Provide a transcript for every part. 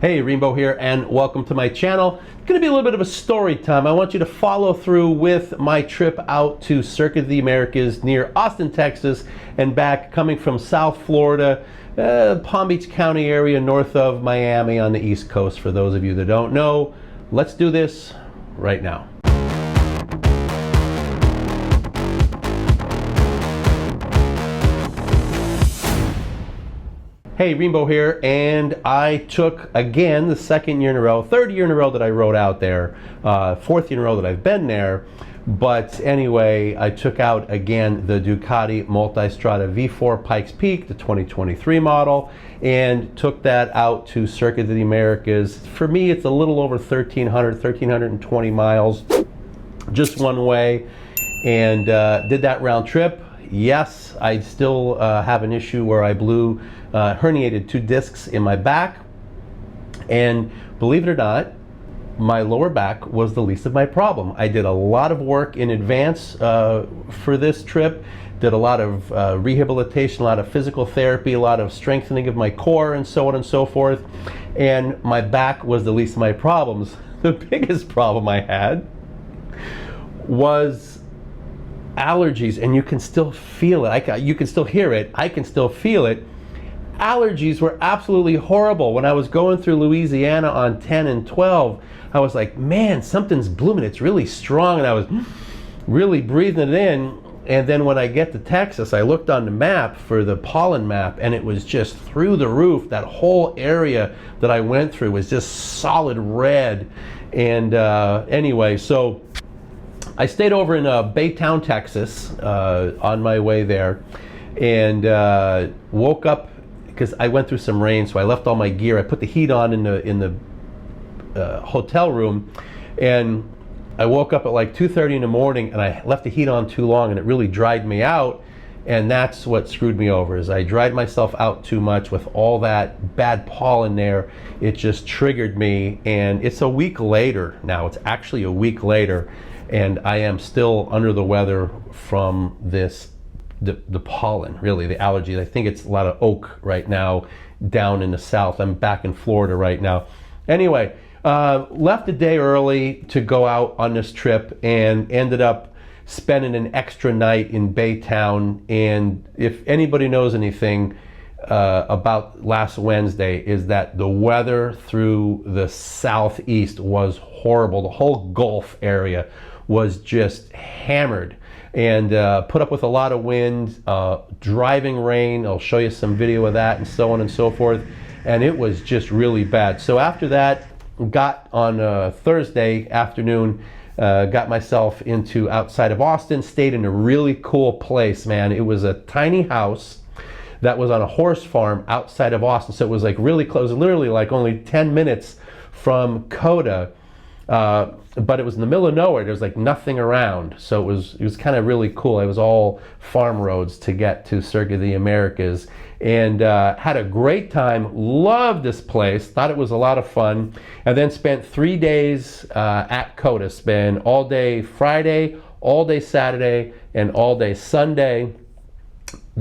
Hey, Rainbow here, and welcome to my channel. It's going to be a little bit of a story time. I want you to follow through with my trip out to Circuit of the Americas near Austin, Texas, and back, coming from South Florida, Palm Beach County area north of Miami on the East Coast. For those of you that don't know, let's do this right now. Hey, Rainbow here, and I took, again, the second year in a row, third year in a row that I rode out there, fourth year in a row that I've been there. But anyway, I took out, again, the Ducati Multistrada V4 Pikes Peak, the 2023 model, and took that out to Circuit of the Americas. For me, it's a little over 1,320 miles, just one way, and did that round trip. Yes, I still have an issue where I blew herniated 2 discs in my back, and believe it or not, my lower back was the least of my problem. I did a lot of work in advance for this trip, did a lot of rehabilitation, a lot of physical therapy, a lot of strengthening of my core, and so on and so forth, and my back was the least of my problems. The biggest problem I had was allergies, and you can still feel it. You can still hear it. I can still feel it. Allergies were absolutely horrible. When I was going through Louisiana on 10 and 12, I was like, man, something's blooming. It's really strong, and I was really breathing it in. And then when I get to Texas, I looked on the map for the pollen map, and it was just through the roof. That whole area that I went through was just solid red. And anyway, so I stayed over in Baytown, Texas, on my way there, and woke up because I went through some rain, so I left all my gear. I put the heat on in the hotel room, and I woke up at like 2:30 in the morning, and I left the heat on too long, and it really dried me out, and that's what screwed me over. Is I dried myself out too much with all that bad pollen there. It just triggered me, and it's a week later now. It's actually a week later, and I am still under the weather from this, the pollen, really, the allergies. I think it's a lot of oak right now down in the south. I'm back in Florida right now. Anyway, left a day early to go out on this trip and ended up spending an extra night in Baytown. And if anybody knows anything about last Wednesday, is that the weather through the southeast was horrible. The whole Gulf area was just hammered, and put up with a lot of wind, driving rain. I'll show you some video of that, and so on and so forth. And it was just really bad. So after that, got on Thursday afternoon, got myself into outside of Austin, stayed in a really cool place, man. It was a tiny house that was on a horse farm outside of Austin. So it was like really close, literally like only 10 minutes from Coda. But it was in the middle of nowhere. There was like nothing around, so it was kind of really cool. It was all farm roads to get to Circuit of the Americas, and had a great time. Loved this place. Thought it was a lot of fun, and then spent 3 days at Coda. Spent all day Friday, all day Saturday, and all day Sunday.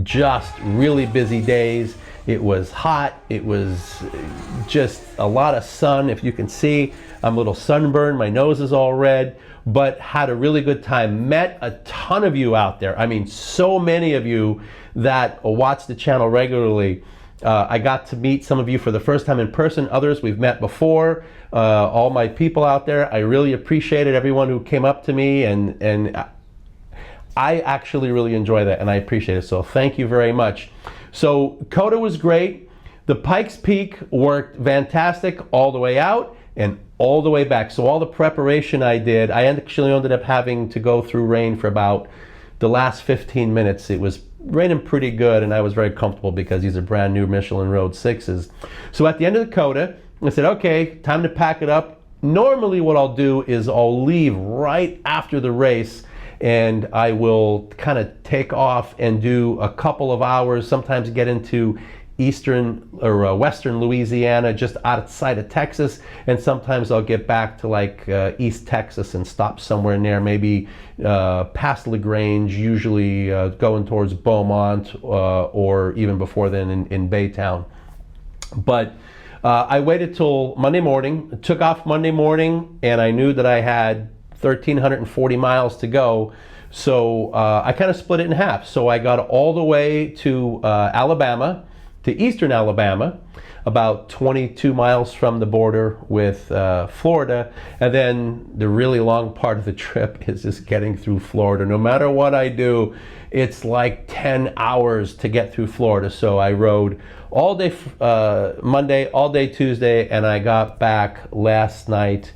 Just really busy days. It was hot. It was just a lot of sun. If you can see, I'm a little sunburned. My nose is all red, but had a really good time. Met a ton of you out there. I mean, so many of you that watch the channel regularly. I got to meet some of you for the first time in person. Others we've met before. All my people out there, I really appreciated everyone who came up to me, and I actually really enjoy that, and I appreciate it. So thank you very much. So Coda was great. The Pikes Peak worked fantastic all the way out and all the way back. So all the preparation I did, I actually ended up having to go through rain for about the last 15 minutes. It was raining pretty good, and I was very comfortable because these are brand new Michelin Road 6s. So at the end of the Coda, I said, okay, time to pack it up. Normally what I'll do is I'll leave right after the race, and I will kind of take off and do a couple of hours, sometimes get into eastern or western Louisiana, just outside of Texas, and sometimes I'll get back to like East Texas and stop somewhere near, maybe past LaGrange, usually going towards Beaumont, or even before then in Baytown. But I waited till Monday morning, took off Monday morning, and I knew that I had 1,340 miles to go. So I kind of split it in half. So I got all the way to Alabama, to eastern Alabama, about 22 miles from the border with Florida. And then the really long part of the trip is just getting through Florida. No matter what I do, it's like 10 hours to get through Florida. So I rode all day Monday, all day Tuesday, and I got back last night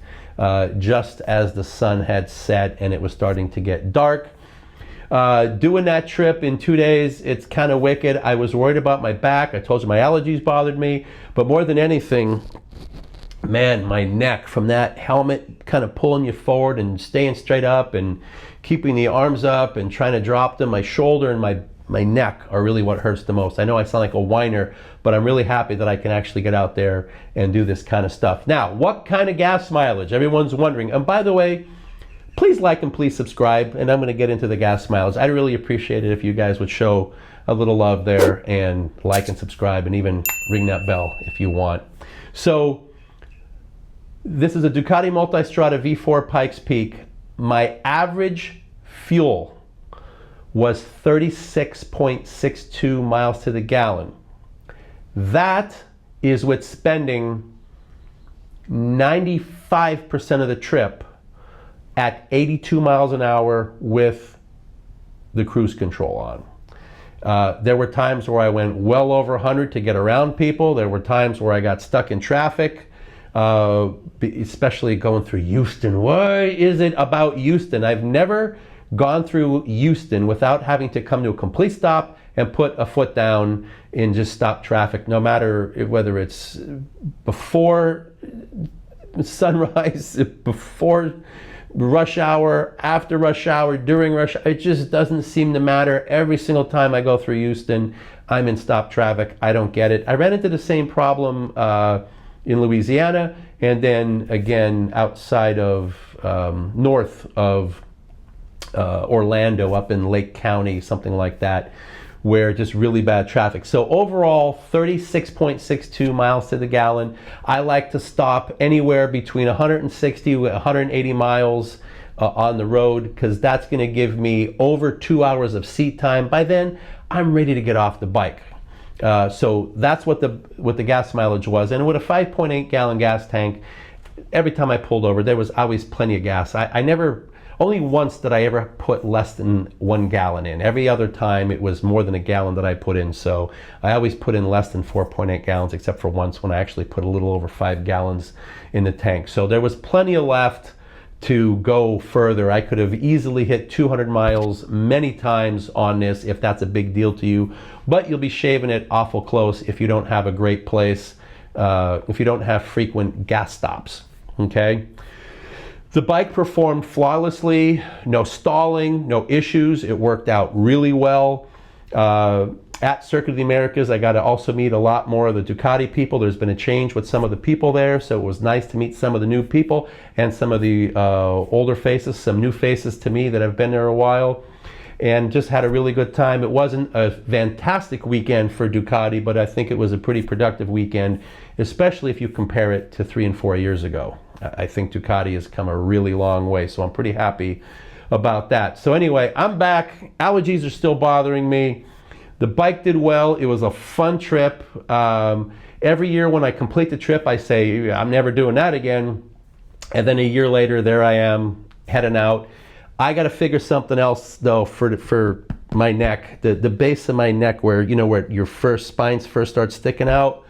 just as the sun had set and it was starting to get dark. Doing that trip in 2 days, it's kind of wicked. I was worried about my back. I told you my allergies bothered me, but more than anything, man, my neck from that helmet kind of pulling you forward and staying straight up and keeping the arms up and trying to drop them. My shoulder and my neck are really what hurts the most. I know I sound like a whiner, but I'm really happy that I can actually get out there and do this kind of stuff. Now, what kind of gas mileage? Everyone's wondering. And by the way, please like and please subscribe, and I'm going to get into the gas mileage. I'd really appreciate it if you guys would show a little love there and like and subscribe and even ring that bell if you want. So this is a Ducati Multistrada V4 Pikes Peak. My average fuel was 36.62 miles to the gallon. That is with spending 95% of the trip at 82 miles an hour with the cruise control on. There were times where I went well over 100 to get around people. There were times where I got stuck in traffic, especially going through Houston. Why is it about Houston? I've never gone through Houston without having to come to a complete stop and put a foot down and just stop traffic, no matter whether it's before sunrise, before rush hour, after rush hour, during rush hour. It just doesn't seem to matter. Every single time I go through Houston, I'm in stop traffic. I don't get it. I ran into the same problem in Louisiana, and then again outside of north of Orlando, up in Lake County, something like that, where just really bad traffic. So overall, 36.62 miles to the gallon. I like to stop anywhere between 160 to 180 miles on the road, because that's going to give me over 2 hours of seat time. By then, I'm ready to get off the bike. So that's what the gas mileage was. And with a 5.8 gallon gas tank, every time I pulled over, there was always plenty of gas. Only once did I ever put less than 1 gallon in. Every other time it was more than a gallon that I put in. So I always put in less than 4.8 gallons, except for once when I actually put a little over 5 gallons in the tank. So there was plenty of left to go further. I could have easily hit 200 miles many times on this if that's a big deal to you, but you'll be shaving it awful close if you don't have a great place, if you don't have frequent gas stops, okay? The bike performed flawlessly, no stalling, no issues. It worked out really well. At Circuit of the Americas, I got to also meet a lot more of the Ducati people. There's been a change with some of the people there, so it was nice to meet some of the new people and some of the older faces, some new faces to me that have been there a while, and just had a really good time. It wasn't a fantastic weekend for Ducati, but I think it was a pretty productive weekend, especially if you compare it to 3 and 4 years ago. I think Ducati has come a really long way, so I'm pretty happy about that. So anyway, I'm back. Allergies are still bothering me. The bike did well. It was a fun trip. Every year when I complete the trip, I say, I'm never doing that again. And then a year later, there I am, heading out. I got to figure something else, though, for my neck. The base of my neck, where your spines first start sticking out,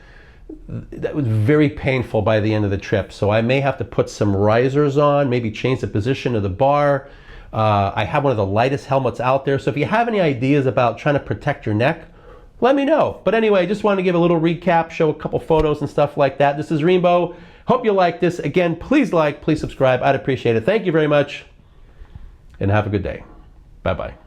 that was very painful by the end of the trip. So I may have to put some risers on, maybe change the position of the bar. I have one of the lightest helmets out there. So if you have any ideas about trying to protect your neck, let me know. But anyway, I just wanted to give a little recap, show a couple photos and stuff like that. This is Rainbow. Hope you like this. Again, please like, please subscribe. I'd appreciate it. Thank you very much, and have a good day. Bye-bye.